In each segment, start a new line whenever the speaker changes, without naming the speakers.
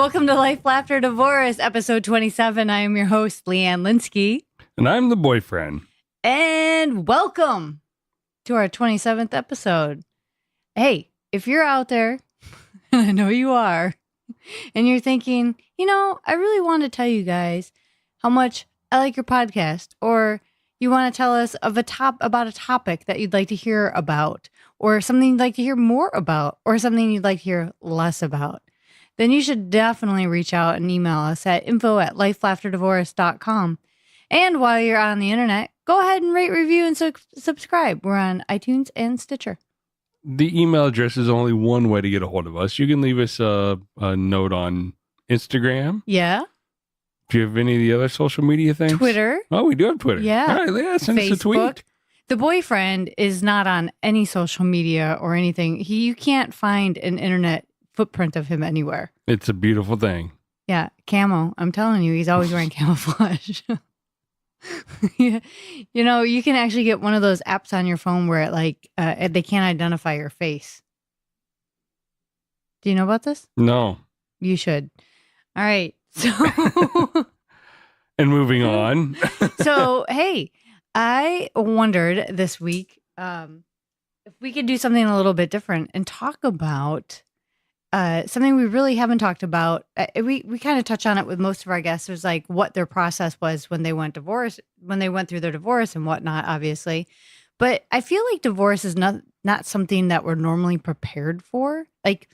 Welcome to Life, Laughter, Divorce, episode 27. I am your host, Leanne Linsky.
And I'm the boyfriend.
And welcome to our 27th episode. Hey, if you're out there, and I know you are, and you're thinking, I really want to tell you guys how much I like your podcast, or you want to tell us about a topic that you'd like to hear about, or something you'd like to hear more about, or something you'd like to hear less about, then you should definitely reach out and email us at info@lifelaughterdivorce.com. And while you're on the internet, go ahead and rate, review, and subscribe. We're on iTunes and Stitcher.
The email address is only one way to get a hold of us. You can leave us a note on Instagram.
Yeah.
Do you have any of the other social media things?
Twitter.
Oh, we do have Twitter.
Yeah.
All right, yeah, send us a tweet.
The boyfriend is not on any social media or anything. You can't find an internet footprint of him anywhere.
It's a beautiful thing.
Yeah, camo. I'm telling you, he's always wearing camouflage. Yeah. You can actually get one of those apps on your phone where they can't identify your face. Do you know about this?
No.
You should. All right. So
and moving on.
So, hey, I wondered this week if we could do something a little bit different and talk about something we really haven't talked about. We kind of touch on it with most of our guests. It was like what their process was when they went through their divorce and whatnot, obviously. But I feel like divorce is not something that we're normally prepared for. Like,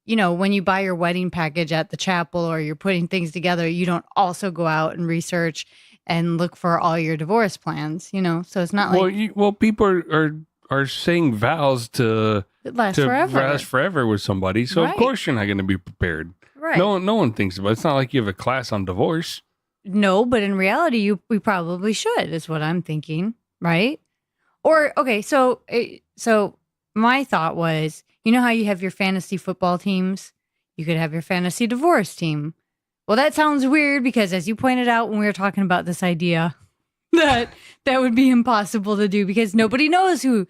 when you buy your wedding package at the chapel or you're putting things together, you don't also go out and research and look for all your divorce plans, So it's not like...
people are saying vows to
last
forever with somebody. So, Of course, you're not going to be prepared.
Right.
No one thinks about it. It's not like you have a class on divorce.
No, but in reality, we probably should, is what I'm thinking, right? Or, okay, so my thought was, how you have your fantasy football teams? You could have your fantasy divorce team. Well, that sounds weird because, as you pointed out when we were talking about this idea, that would be impossible to do because nobody knows who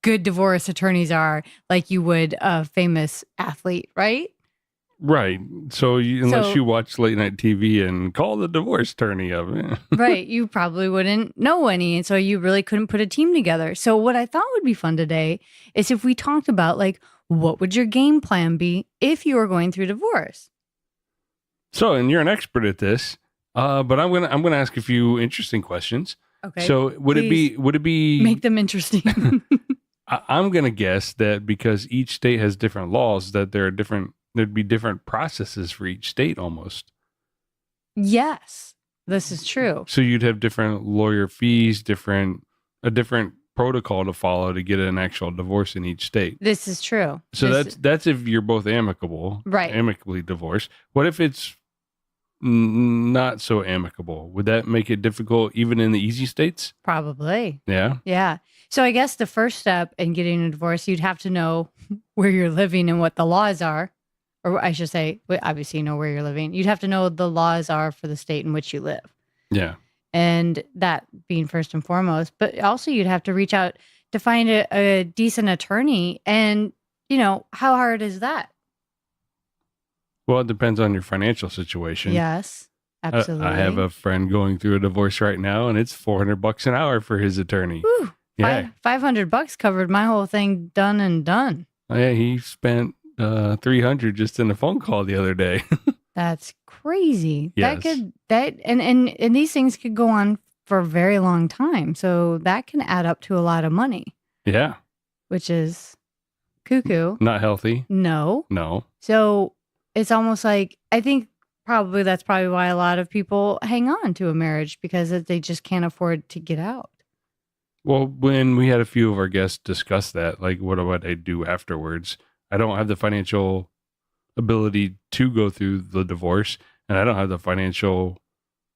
good divorce attorneys are like you would a famous athlete, right?
Right. So unless you watch late night TV and call the divorce attorney up.
Right. You probably wouldn't know any. And so you really couldn't put a team together. So what I thought would be fun today is if we talked about what would your game plan be if you were going through divorce?
So, and you're an expert at this, but I'm gonna ask a few interesting questions.
Okay.
So would it be
make them interesting?
I'm gonna guess that because each state has different laws, that there'd be different processes for each state almost.
Yes, this is true.
So you'd have different lawyer fees, a different protocol to follow to get an actual divorce in each state.
This is true.
So that's if you're both amicable,
right? Amicably
divorced. What if it's not so amicable? Would that make it difficult even in the easy states?
Probably.
Yeah.
Yeah. So I guess the first step in getting a divorce, you'd have to know where you're living and what the laws are. Or I should say, obviously you know where you're living. You'd have to know what the laws are for the state in which you live.
Yeah.
And that being first and foremost. But also you'd have to reach out to find a decent attorney. And, how hard is that?
Well, it depends on your financial situation.
Yes, absolutely.
I have a friend going through a divorce right now, and it's $400 an hour for his attorney.
Whew,
yeah,
$500 covered my whole thing done and done.
Oh, yeah, he spent $300 just in a phone call the other day.
That's crazy.
Yes.
And these things could go on for a very long time, so that can add up to a lot of money.
Yeah,
which is cuckoo.
Not healthy.
No. So it's almost like, I think that's probably why a lot of people hang on to a marriage because they just can't afford to get out.
Well, when we had a few of our guests discuss that, like what I do afterwards, I don't have the financial ability to go through the divorce, and I don't have the financial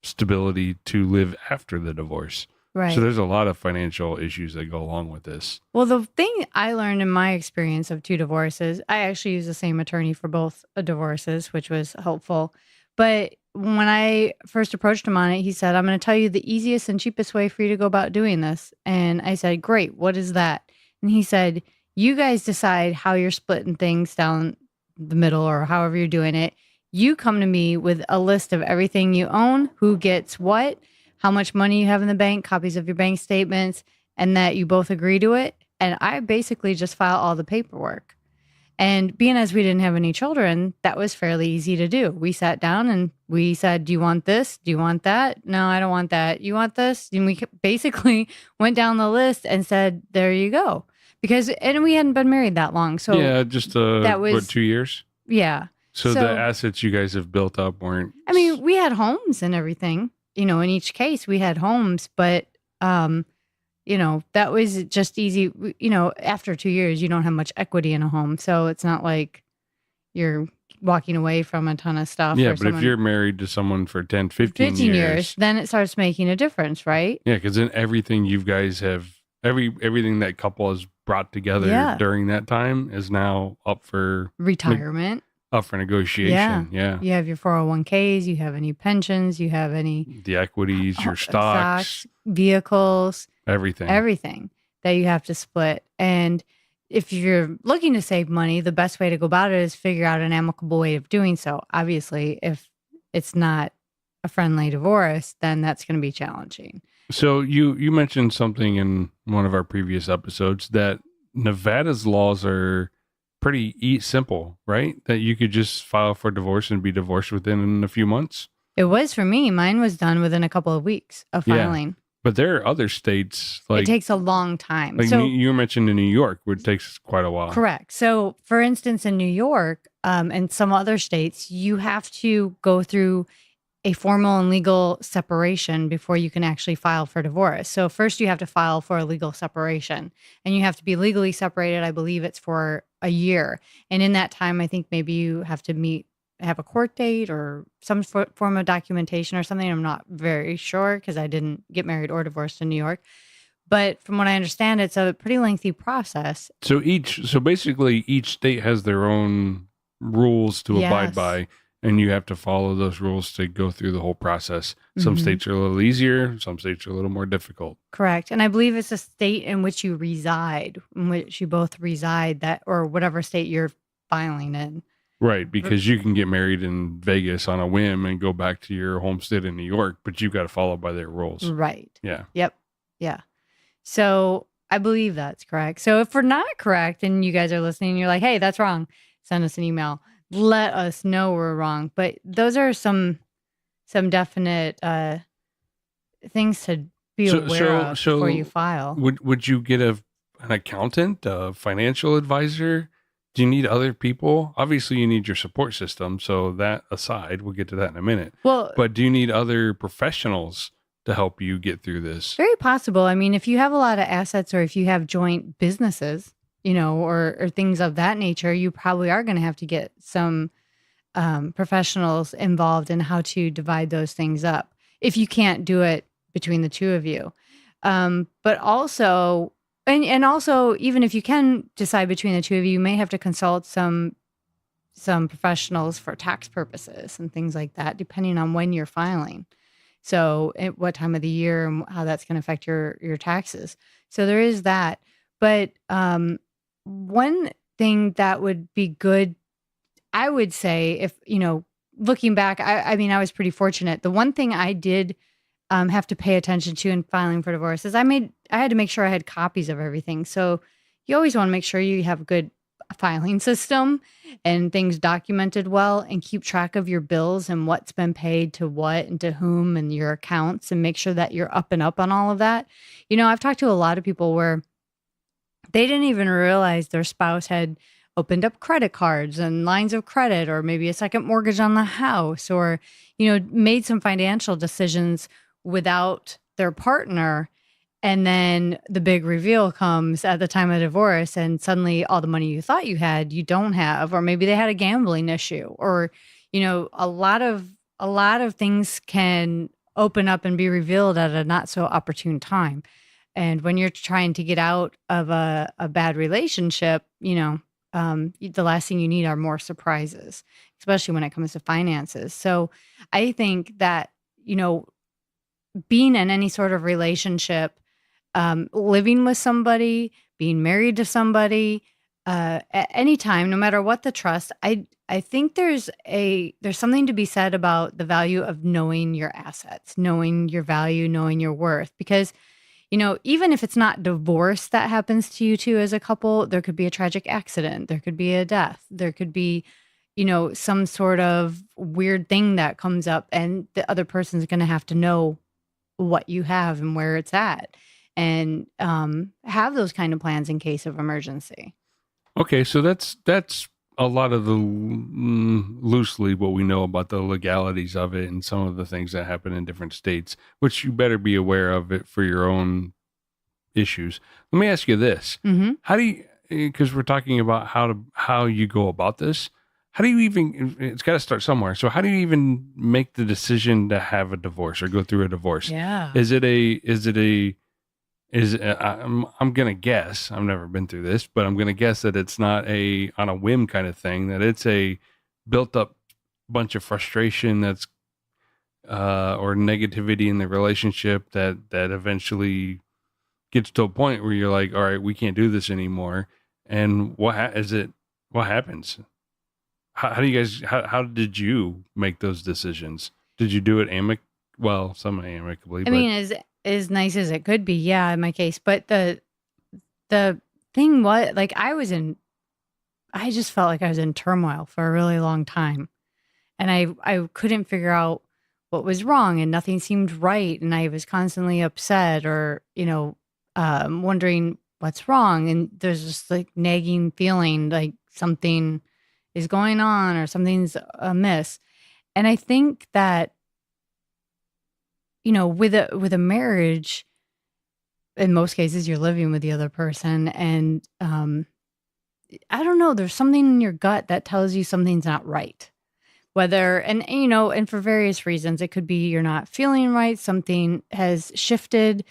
stability to live after the divorce.
Right.
So there's a lot of financial issues that go along with this.
Well, the thing I learned in my experience of 2 divorces, I actually used the same attorney for both divorces, which was helpful. But when I first approached him on it, he said, I'm going to tell you the easiest and cheapest way for you to go about doing this. And I said, great. What is that? And he said, you guys decide how you're splitting things down the middle or however you're doing it, you come to me with a list of everything you own, who gets what, how much money you have in the bank, copies of your bank statements, and that you both agree to it. And I basically just file all the paperwork. And being as we didn't have any children, that was fairly easy to do. We sat down and we said, "Do you want this? Do you want that? No, I don't want that. You want this?" And we basically went down the list and said, "There you go." And we hadn't been married that long. So
Yeah, just
that
what,
was,
2 years?
yeah.
So the assets you guys have built up weren't.
I mean, we had homes and everything, in each case we had homes, but, that was just easy. After 2 years, you don't have much equity in a home. So it's not like you're walking away from a ton of stuff.
Yeah, but if you're married to someone for 10, 15 years,
then it starts making a difference, right?
Yeah, because then everything you guys have, everything that couple has brought together during that time is now up for
retirement.
Up for negotiation. Yeah.
You have your 401ks, you have any pensions, you have any
the equities, your stocks,
vehicles,
everything
that you have to split. And if you're looking to save money, the best way to go about it is figure out an amicable way of doing so. Obviously, if it's not a friendly divorce, then that's going to be challenging.
So you mentioned something in one of our previous episodes that Nevada's laws are pretty simple, right? That you could just file for divorce and be divorced within a few months.
It was for me. Mine was done within a couple of weeks of filing.
Yeah. But there are other states
it takes a long time.
Like
so,
you mentioned in New York, where it takes quite a while.
Correct. So, for instance, in New York and some other states, you have to go through a formal and legal separation before you can actually file for divorce. So first you have to file for a legal separation, and you have to be legally separated. I believe it's for a year. And in that time, I think maybe you have to have a court date or some form of documentation or something. I'm not very sure because I didn't get married or divorced in New York. But from what I understand, it's a pretty lengthy process.
So basically each state has their own rules to abide by. And you have to follow those rules to go through the whole process. Some states are a little easier. Some states are a little more difficult.
Correct. And I believe it's a state in which you reside, in which you both reside, or whatever state you're filing in.
Right. Because you can get married in Vegas on a whim and go back to your homestead in New York, but you've got to follow by their rules.
Right.
Yeah.
Yep. Yeah. So I believe that's correct. So if we're not correct and you guys are listening, you're like, "Hey, that's wrong," send us an email. Let us know we're wrong. But those are some definite things to be aware of before you file.
Would you get an accountant, a financial advisor? Do you need other people? Obviously, you need your support system. So that aside, we'll get to that in a minute. But do you need other professionals to help you get through this?
Very possible. I mean, if you have a lot of assets or if you have joint businesses, or things of that nature, you probably are going to have to get some professionals involved in how to divide those things up if you can't do it between the two of you. But also, and also, even if you can decide between the two of you, you may have to consult some professionals for tax purposes and things like that, depending on when you're filing. So at what time of the year and how that's going to affect your taxes. So there is that. But one thing that would be good, I would say, if, looking back, I mean, I was pretty fortunate. The one thing I did have to pay attention to in filing for divorce is I had to make sure I had copies of everything. So you always want to make sure you have a good filing system and things documented well, and keep track of your bills and what's been paid to what and to whom and your accounts, and make sure that you're up and up on all of that. I've talked to a lot of people where they didn't even realize their spouse had opened up credit cards and lines of credit, or maybe a second mortgage on the house, or, made some financial decisions without their partner. And then the big reveal comes at the time of divorce, and suddenly all the money you thought you had, you don't have, or maybe they had a gambling issue, or, a lot of things can open up and be revealed at a not so opportune time. And when you're trying to get out of a bad relationship, the last thing you need are more surprises, especially when it comes to finances. So I think that, being in any sort of relationship, living with somebody, being married to somebody, at any time, no matter what the trust, I think there's something to be said about the value of knowing your assets, knowing your value, knowing your worth. Because, even if it's not divorce that happens to you two as a couple, there could be a tragic accident, there could be a death, there could be, some sort of weird thing that comes up, and the other person's going to have to know what you have and where it's at, and have those kind of plans in case of emergency.
Okay, so that's a lot of the loosely what we know about the legalities of it and some of the things that happen in different states, which you better be aware of it for your own issues. Let me ask you this:
Hmm.
how do you? Because we're talking about how you go about this. How do you even? It's got to start somewhere. So how do you even make the decision to have a divorce or go through a divorce?
Yeah.
Is it a? Is it a? Is I'm gonna guess. I've never been through this, but I'm gonna guess that it's not a on a whim kind of thing. That it's a built up bunch of frustration that's or negativity in the relationship that eventually gets to a point where you're like, all right, we can't do this anymore. And is it? What happens? How do you guys? How did you make those decisions? Did you do it Well, some amicably,
I
but
mean, as nice as it could be, yeah, in my case. But the thing was, like, I just felt like I was in turmoil for a really long time, and I couldn't figure out what was wrong, and nothing seemed right, and I was constantly upset, or wondering what's wrong, and there's just like nagging feeling like something is going on or something's amiss. And I think that, with a marriage, in most cases you're living with the other person, and I don't know, there's something in your gut that tells you something's not right. Whether, and for various reasons, it could be you're not feeling right, something has shifted,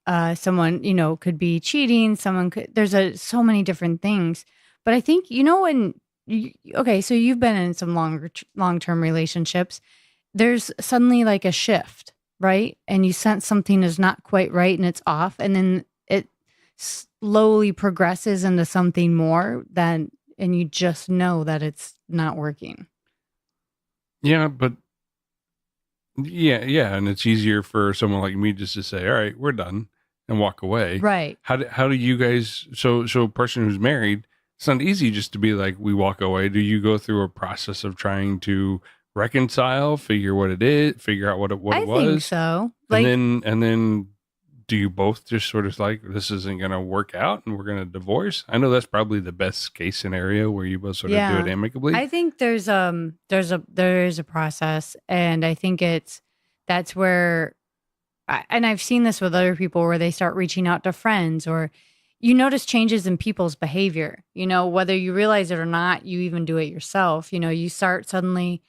someone, could be cheating, someone could, so many different things. But I think, when okay, so you've been in some long-term relationships, there's suddenly like a shift, right? And you sense something is not quite right and it's off. And then it slowly progresses into something more than, and you just know that it's not working.
yeah, but yeah, and it's easier for someone like me just to say, "All right, we're done," and walk away.
Right.
How do you guys? So a person who's married, it's not easy just to be like, "We walk away." Do you go through a process of trying to reconcile, figure what it is, figure out what it
I think
was,
so.
and
Like,
then do you both just sort of like this isn't going to work out and we're going to divorce? I know that's probably the best case scenario where you both sort of do it
yeah.
amicably.
I think there is a process, and I think that's where, and I've seen this with other people where they start reaching out to friends, or you notice changes in people's behavior, whether you realize it or not, you even do it yourself. You start suddenly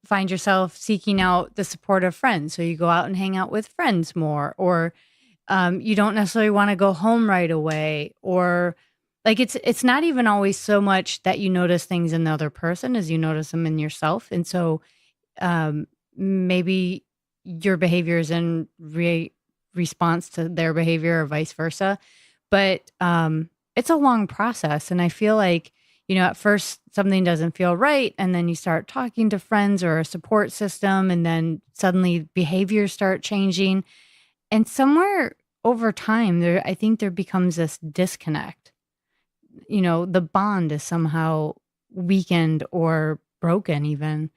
find yourself seeking out the support of friends. So you go out and hang out with friends more, or you don't necessarily want to go home right away, or like it's not even always so much that you notice things in the other person as you notice them in yourself. And so maybe your behavior is in response to their behavior or vice versa. But it's a long process. And I feel like, at first something doesn't feel right. And then you start talking to friends or a support system. And then suddenly behaviors start changing. And somewhere over time, I think there becomes this disconnect. The bond is somehow weakened or broken, even.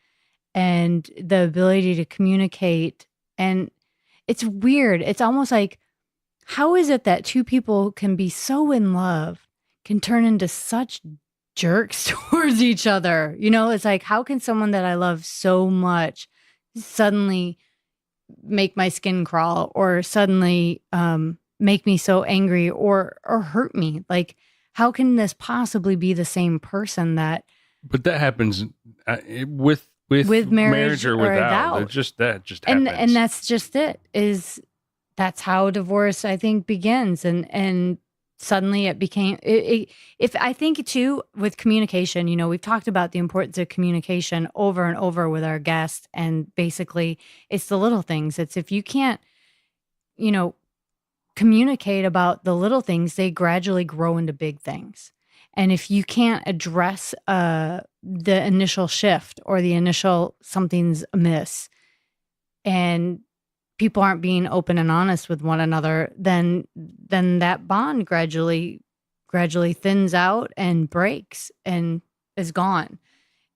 And the ability to communicate. And it's weird. It's almost like, how is it that two people can be so in love, can turn into such jerks towards each other? It's like, how can someone that I love so much suddenly make my skin crawl, or suddenly make me so angry, or hurt me? Like, how can this possibly be the same person that
But that happens with
with
marriage
marriage
or
or
without.
without?
That just
And
happens.
that's just it. That's how divorce, I think, begins. And suddenly it became if I think too, with communication, we've talked about the importance of communication over and over with our guests, and basically it's the little things. It's if you can't, you know communicate about the little things, they gradually grow into big things. And if you can't address the initial shift or the initial something's amiss, and people aren't being open and honest with one another, then that bond gradually thins out and breaks and is gone.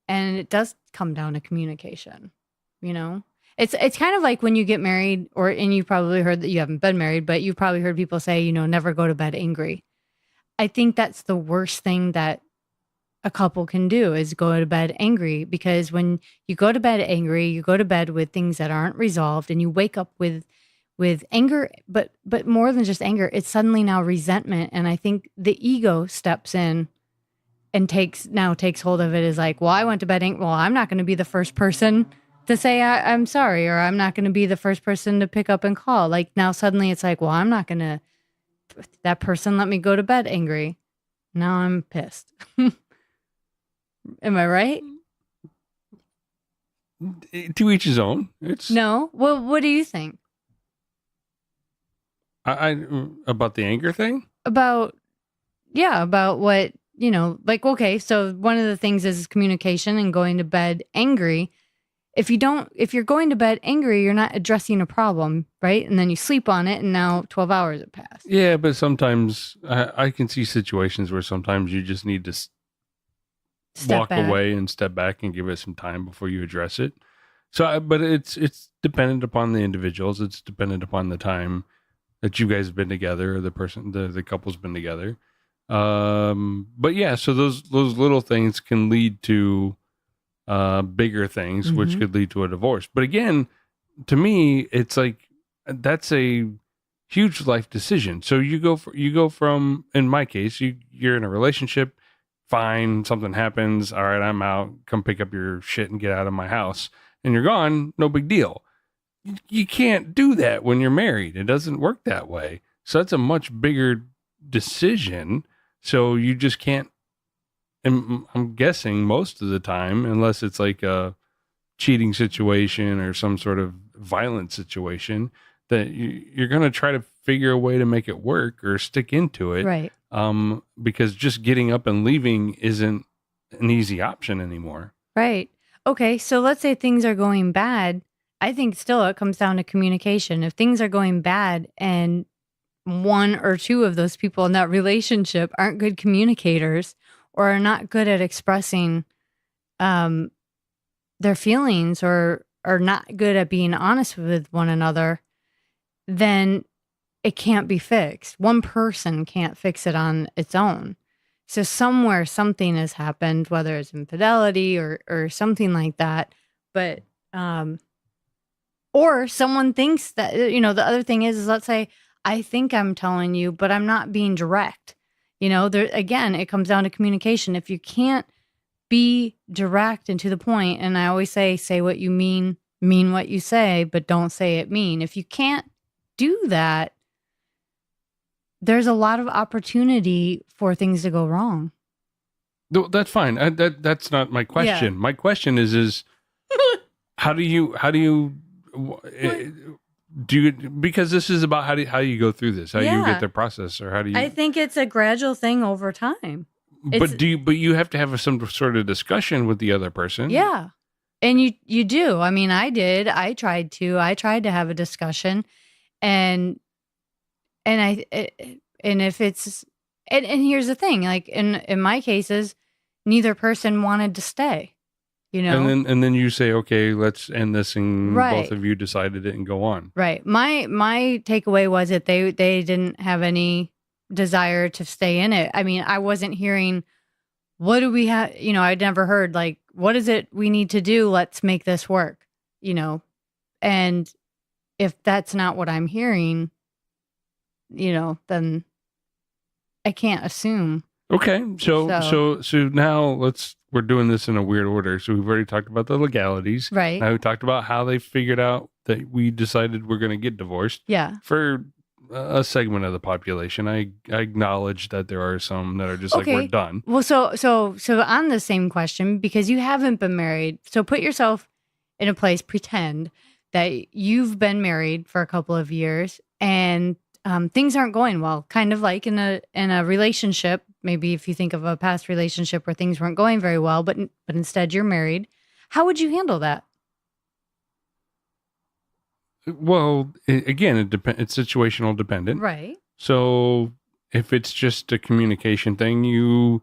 And it does come down to communication, you know? It's kind of like when you get married, and you probably heard that, you haven't been married, but you've probably heard people say, never go to bed angry. I think that's the worst thing that a couple can do, is go to bed angry, because when you go to bed angry, you go to bed with things that aren't resolved, and you wake up with anger, but more than just anger, it's suddenly now resentment. And I think the ego steps in and takes hold of it, is like, well, I went to bed angry. Well, I'm not going to be the first person to say I'm sorry, or I'm not going to be the first person to pick up and call. Like, now suddenly it's like, well, I'm not going to, that person let me go to bed angry. Now I'm pissed. Am I right?
To each his own. It's
No. Well, what do you think
I about the anger thing?
about what, like, okay, so one of the things is communication and going to bed angry. If you're going to bed angry, you're not addressing a problem, right? And then you sleep on it, and now 12 hours have passed.
Yeah, but sometimes I can see situations where sometimes you just need to walk away and step back and give it some time before you address it. So, but it's dependent upon the individuals. It's dependent upon the time that you guys have been together, or the couple's been together. But yeah, so those little things can lead to bigger things, which could lead to a divorce. But again, to me, it's like, that's a huge life decision. So you go from, in my case, you're in a relationship, fine, something happens, all right, I'm out, come pick up your shit and get out of my house, and you're gone, no big deal. You can't do that when you're married. It doesn't work that way. So that's a much bigger decision. So you just can't, and I'm guessing most of the time, unless it's like a cheating situation or some sort of violent situation, that you're going to try to figure a way to make it work or stick into it.
Right.
Because just getting up and leaving isn't an easy option anymore.
Right. Okay. So let's say things are going bad. I think still it comes down to communication. If things are going bad and one or two of those people in that relationship aren't good communicators, or are not good at expressing their feelings, or are not good at being honest with one another, then it can't be fixed. One person can't fix it on its own. So somewhere something has happened, whether it's infidelity or something like that. But or someone thinks that, the other thing is let's say I think I'm telling you, but I'm not being direct. There again, it comes down to communication. If you can't be direct and to the point, and I always say what you mean what you say, but don't say it mean. If you can't do that, there's a lot of opportunity for things to go wrong.
That's fine. That's not my question. Yeah. My question is how do you do you, because this is about how you go through this, how you get the process, or how do you?
I think it's a gradual thing over time.
But you have to have some sort of discussion with the other person.
Yeah. And you do. I mean, I did. I tried to have a discussion, and if it's, and here's the thing, like in my cases, neither person wanted to stay,
and then you say, okay, let's end this, and both of you decided it and go on.
Right. My takeaway was that they didn't have any desire to stay in it. I mean, I wasn't hearing, what do we have? I'd never heard, like, what is it we need to do? Let's make this work, and if that's not what I'm hearing, then I can't assume.
Okay. So now we're doing this in a weird order. So we've already talked about the legalities.
Right.
Now we talked about how they figured out that we decided we're going to get divorced.
Yeah.
For a segment of the population, I acknowledge that there are some that are just like, we're done.
Well, so on the same question, because you haven't been married, so put yourself in a place, pretend that you've been married for a couple of years and things aren't going well, kind of like in a relationship, maybe if you think of a past relationship where things weren't going very well, but instead you're married, how would you handle that?
Well, again, it's situational dependent.
Right.
So if it's just a communication thing, you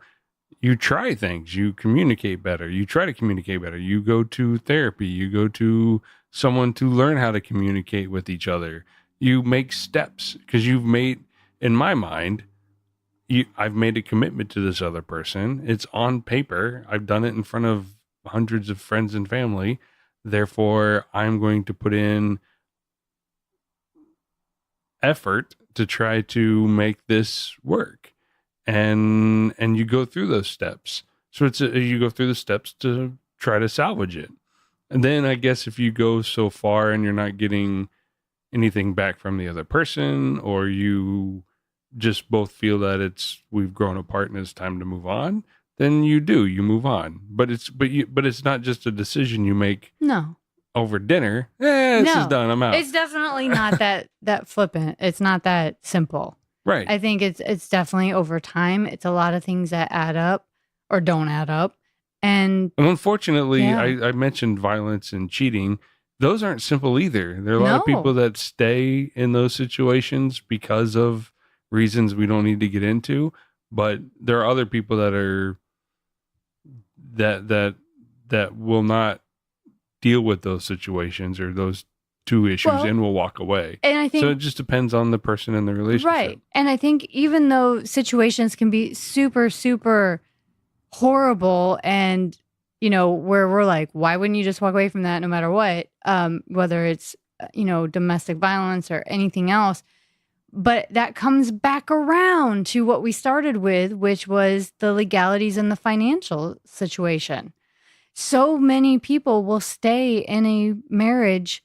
try things, you communicate better, you try to communicate better, you go to therapy, you go to someone to learn how to communicate with each other. You make steps because you've made, in my mind, I've made a commitment to this other person. It's on paper. I've done it in front of hundreds of friends and family. Therefore, I'm going to put in effort to try to make this work. And you go through those steps. So you go through the steps to try to salvage it. And then I guess if you go so far and you're not getting anything back from the other person, or you just both feel that we've grown apart and it's time to move on, then you move on. But it's not just a decision you make
No.
over dinner. This is done. I'm out.
It's definitely not that flippant. It's not that simple.
Right.
I think it's definitely over time. It's a lot of things that add up or don't add up. And
unfortunately,
yeah.
I mentioned violence and cheating. Those aren't simple either. There are a lot of people that stay in those situations because of reasons we don't need to get into. But there are other people that are that will not deal with those situations or those two issues and will walk away.
And I think
so. It just depends on the person and the relationship.
Right. And I think even though situations can be super, super horrible and, where we're like, why wouldn't you just walk away from that no matter what? Whether it's, domestic violence or anything else. But that comes back around to what we started with, which was the legalities and the financial situation. So many people will stay in a marriage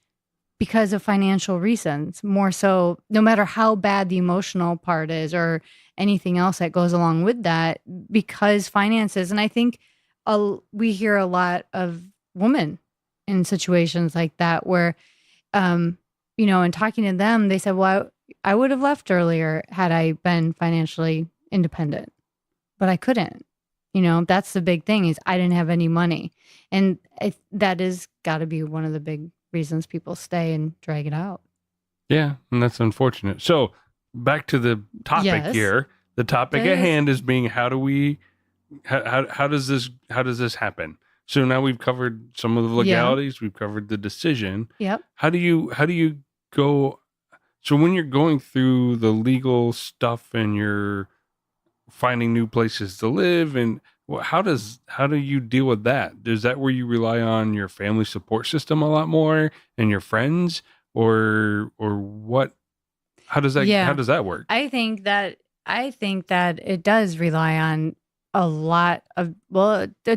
because of financial reasons, more so, no matter how bad the emotional part is or anything else that goes along with that, because finances. And I think we hear a lot of women in situations like that where, in talking to them, they said, well, I would have left earlier had I been financially independent, but I couldn't. That's the big thing is I didn't have any money. And that is got to be one of the big reasons people stay and drag it out.
Yeah, and that's unfortunate. So back to the topic here. The topic at hand is being how does this happen? So now we've covered some of the legalities, we've covered the decision.
Yep.
How do you go? So when you're going through the legal stuff and you're finding new places to live, and how do you deal with that? Is that where you rely on your family support system a lot more and your friends, or what? How does that work?
I think that it does rely on a lot of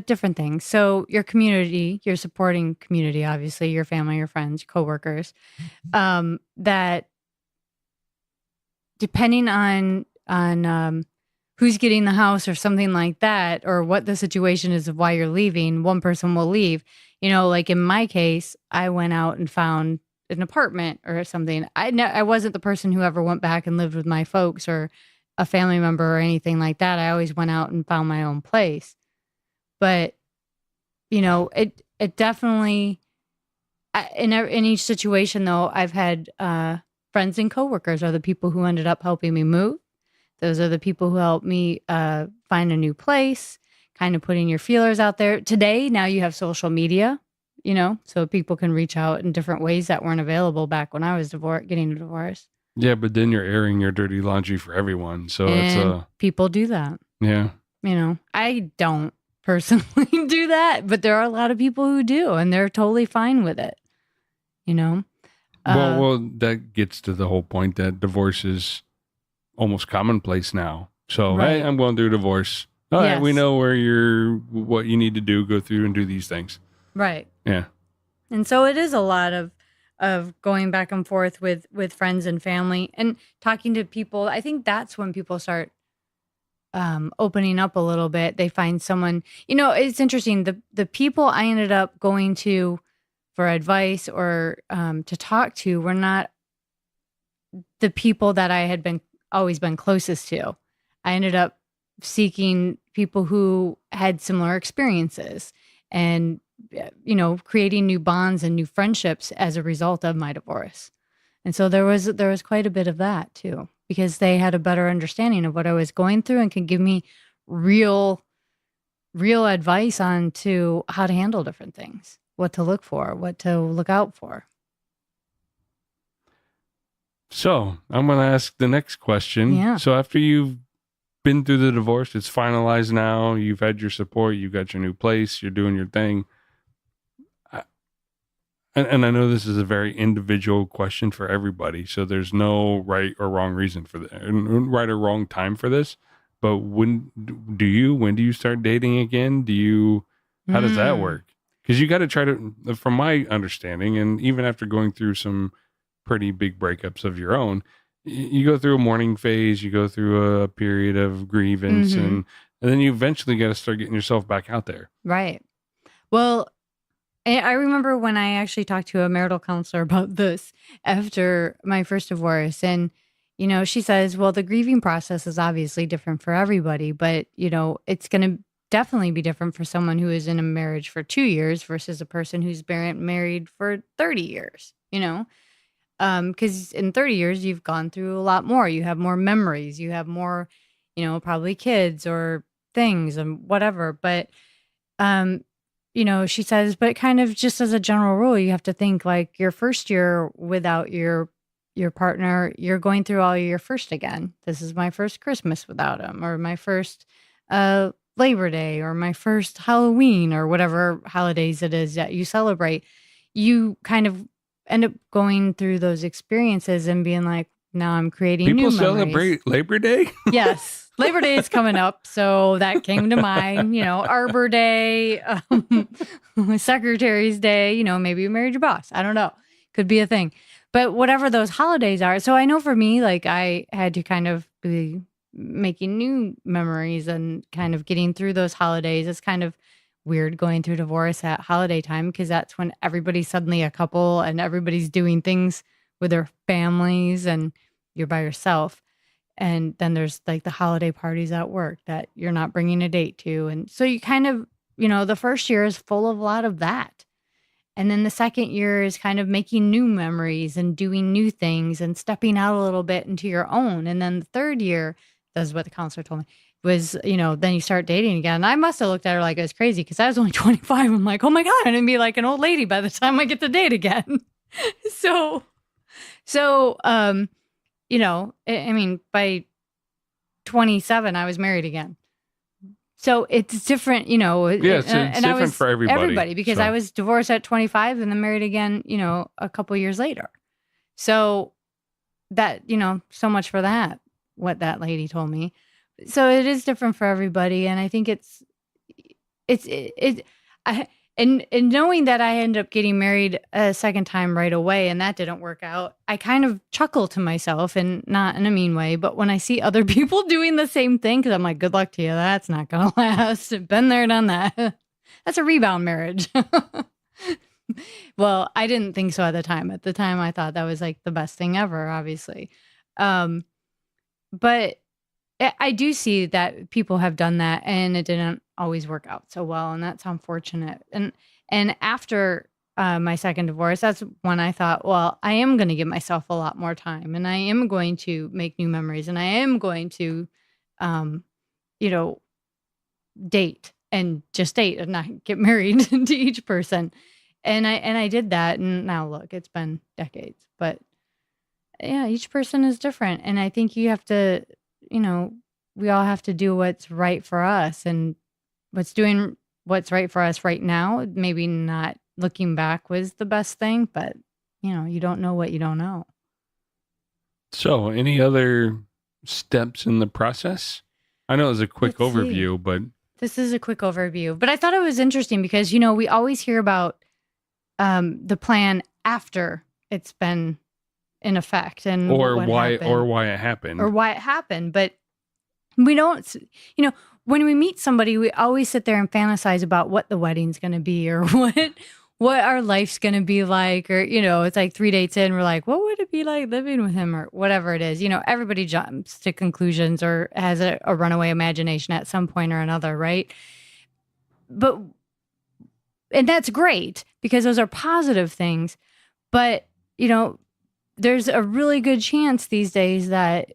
different things. So your community, your supporting community, obviously your family, your friends, your coworkers, that depending on who's getting the house or something like that, or what the situation is of why you're leaving, one person will leave. Like in my case, I went out and found an apartment or something. I wasn't the person who ever went back and lived with my folks or a family member or anything like that. I always went out and found my own place. But, it definitely, in each situation though, I've had friends and coworkers are the people who ended up helping me move. Those are the people who helped me find a new place, kind of putting your feelers out there. Today, now you have social media, so people can reach out in different ways that weren't available back when I was getting a divorce.
Yeah, but then you're airing your dirty laundry for everyone. So
people do that.
Yeah.
I don't personally do that, but there are a lot of people who do, and they're totally fine with it.
Well, that gets to the whole point that divorce is almost commonplace now. So,
right.
Hey, I'm going through a divorce. All right, we know what you need to do, go through and do these things.
Right.
Yeah.
And so it is a lot of going back and forth with friends and family and talking to people. I think that's when people start opening up a little bit. They find someone, it's interesting. The people I ended up going to for advice or to talk to were not the people that I had always been closest to. I ended up seeking people who had similar experiences and, creating new bonds and new friendships as a result of my divorce. And so there was quite a bit of that too, because they had a better understanding of what I was going through and could give me real real advice on to how to handle different things, what to look for, what to look out for.
So I'm going to ask the next question.
Yeah.
So after you've been through the divorce, it's finalized now, you've had your support, you've got your new place, you're doing your thing. And I know this is a very individual question for everybody, so there's no right or wrong reason for that, right or wrong time for this. But when do you start dating again? How does that work? Because you got to try to, from my understanding, and even after going through some pretty big breakups of your own, you go through a mourning phase, you go through a period of grievance, and then you eventually got to start getting yourself back out there.
Right. Well, I remember when I actually talked to a marital counselor about this after my first divorce. And, she says, well, the grieving process is obviously different for everybody, but, it's going to definitely be different for someone who is in a marriage for 2 years versus a person who's been married for 30 years, because in 30 years, you've gone through a lot more. You have more memories. You have more, probably kids or things and whatever. But, she says, but kind of just as a general rule, you have to think like your first year without your partner, you're going through all your first again. This is my first Christmas without him, or my first Labor Day, or my first Halloween, or whatever holidays it is that you celebrate. You kind of end up going through those experiences and being like, now I'm creating new memories.
People celebrate Labor Day?
Yes. Labor Day is coming up, so that came to mind. Arbor Day, Secretary's Day, maybe you married your boss. I don't know. Could be a thing. But whatever those holidays are. So I know for me, like I had to kind of be making new memories and kind of getting through those holidays. It's kind of weird going through divorce at holiday time because that's when everybody's suddenly a couple and everybody's doing things with their families and you're by yourself. And then there's like the holiday parties at work that you're not bringing a date to. And so you kind of, the first year is full of a lot of that. And then the second year is kind of making new memories and doing new things and stepping out a little bit into your own. And then the third year, that's what the counselor told me, was, then you start dating again. And I must have looked at her like it was crazy because I was only 25. I'm like, oh my God, I'm going to be like an old lady by the time I get to date again. So, I mean, by 27, I was married again. So it's different,
Yeah, it's different for everybody.
Because I was divorced at 25 and then married again, a couple years later. So that, so much for that, what that lady told me. So it is different for everybody. And I think and knowing that I ended up getting married a second time right away and that didn't work out, I kind of chuckle to myself, and not in a mean way, but when I see other people doing the same thing, because I'm like, good luck to you. That's not going to last. Been there, done that. That's a rebound marriage. Well, I didn't think so at the time. At the time, I thought that was like the best thing ever, obviously. But I do see that people have done that and it didn't always work out so well. And that's unfortunate. And after my second divorce, that's when I thought, well, I am going to give myself a lot more time and I am going to make new memories and I am going to, date and not get married to each person. And I did that. And now look, it's been decades, but yeah, each person is different. And I think you have to, we all have to do what's right for us, and what's right for us right now. Maybe not looking back was the best thing, but you don't know what you don't know.
So any other steps in the process? I know it was a quick overview, but
this is a quick overview, but I thought it was interesting because, we always hear about the plan after it's been in effect and why it happened. But we don't, when we meet somebody, we always sit there and fantasize about what the wedding's going to be or what our life's going to be like, or, it's like 3 dates in, we're like, what would it be like living with him or whatever it is? Everybody jumps to conclusions or has a runaway imagination at some point or another, right? But, and that's great because those are positive things. But, there's a really good chance these days that,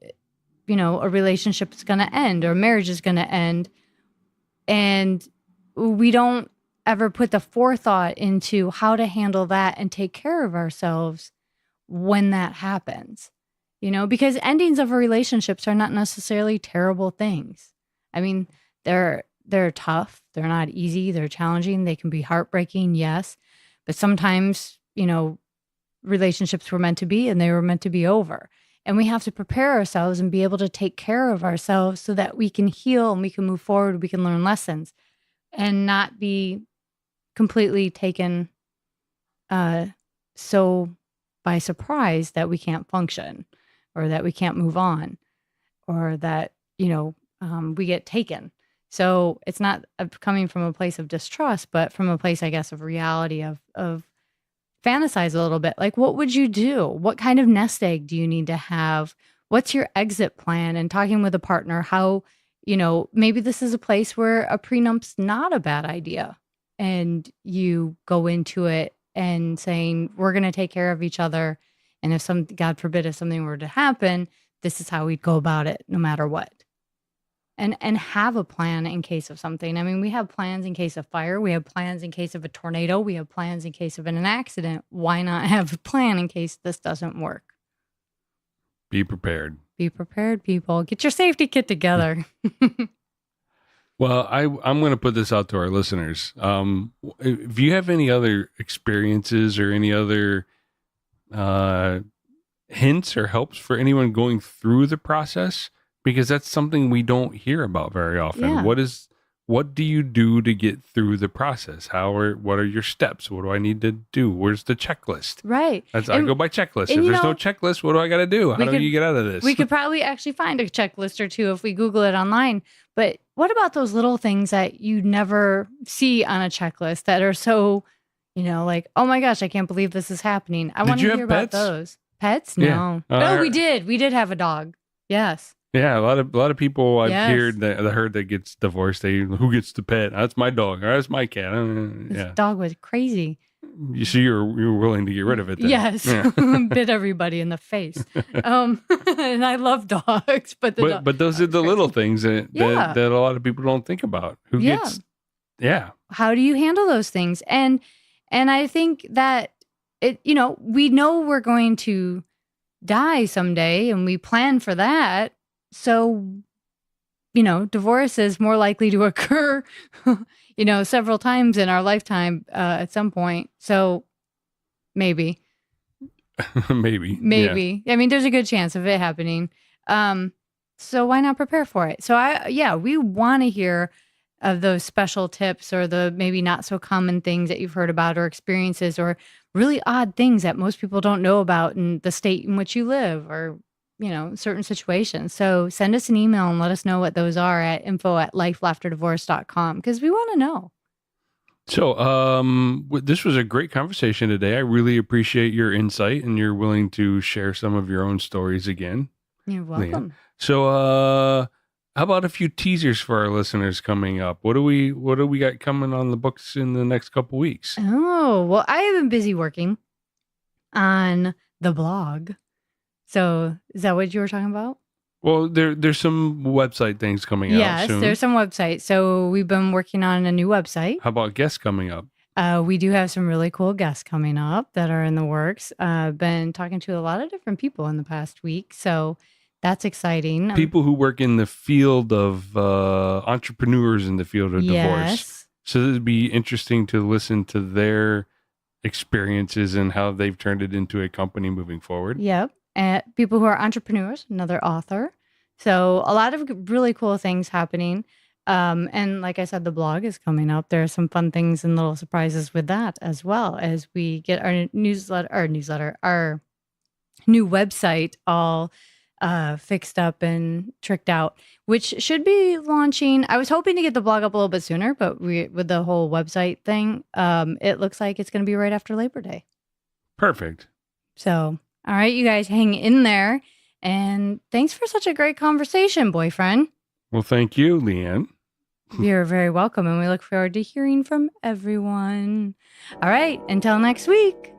a relationship is going to end or a marriage is going to end. And we don't ever put the forethought into how to handle that and take care of ourselves when that happens, because endings of relationships are not necessarily terrible things. I mean, they're tough. They're not easy. They're challenging. They can be heartbreaking. Yes. But sometimes, relationships were meant to be and they were meant to be over. And we have to prepare ourselves and be able to take care of ourselves so that we can heal and we can move forward. We can learn lessons and not be completely taken so by surprise that we can't function or that we can't move on or that, we get taken. So it's not coming from a place of distrust, but from a place, I guess, of reality of fantasize a little bit. Like, what would you do? What kind of nest egg do you need to have? What's your exit plan? And talking with a partner, how, maybe this is a place where a prenup's not a bad idea. And you go into it and saying, we're going to take care of each other. And if God forbid, if something were to happen, this is how we'd go about it no matter what. And have a plan in case of something. I mean, we have plans in case of fire. We have plans in case of a tornado. We have plans in case of an accident. Why not have a plan in case this doesn't work?
Be prepared.
Be prepared, people. Get your safety kit together.
Well, I'm going to put this out to our listeners. If you have any other experiences or any other hints or helps for anyone going through the process, because that's something we don't hear about very often.
Yeah.
What do you do to get through the process? What are your steps? What do I need to do? Where's the checklist?
Right.
I go by checklist. If there's no checklist, what do I got to do? How do you get out of this?
We could probably actually find a checklist or two if we Google it online. But what about those little things that you never see on a checklist that are so, like, oh my gosh, I can't believe this is happening. I want to hear about those. Pets? No.
Yeah.
No, we did. We did have a dog. Yes.
Yeah, a lot of people I've heard that gets divorced. Who gets the pet? That's my dog. Or that's my cat.
This dog was crazy.
You see, you're willing to get rid of it then.
Yes, yeah. Bit everybody in the face. And I love dogs, but
those are the little things that a lot of people don't think about. How
do you handle those things? And I think that we know we're going to die someday, and we plan for that. So, divorce is more likely to occur, several times in our lifetime at some point. So maybe.
maybe.
Yeah. I mean, there's a good chance of it happening. So why not prepare for it? So we want to hear of those special tips or the maybe not so common things that you've heard about or experiences or really odd things that most people don't know about in the state in which you live or certain situations. So send us an email and let us know what those are at info@lifelafterdivorce.com because we want to know.
So this was a great conversation today. I really appreciate your insight and you're willing to share some of your own stories again.
You're welcome.
Leanne. So how about a few teasers for our listeners coming up? What do we got coming on the books in the next couple weeks?
Oh, well, I have been busy working on the blog. So is that what you were talking about?
Well, there's some website things coming out soon.
Yes, there's some websites. So we've been working on a new website.
How about guests coming up?
We do have some really cool guests coming up that are in the works. I've been talking to a lot of different people in the past week. So that's exciting.
People who work in the field of entrepreneurs in the field of divorce. So it'd be interesting to listen to their experiences and how they've turned it into a company moving forward.
Yep. And people who are entrepreneurs, another author. So a lot of really cool things happening. And like I said, the blog is coming up. There are some fun things and little surprises with that as well as we get our new website all fixed up and tricked out, which should be launching. I was hoping to get the blog up a little bit sooner, but with the whole website thing, it looks like it's going to be right after Labor Day.
Perfect.
So, all right, you guys hang in there. And thanks for such a great conversation, boyfriend.
Well, thank you, Leanne.
You're very welcome. And we look forward to hearing from everyone. All right, until next week.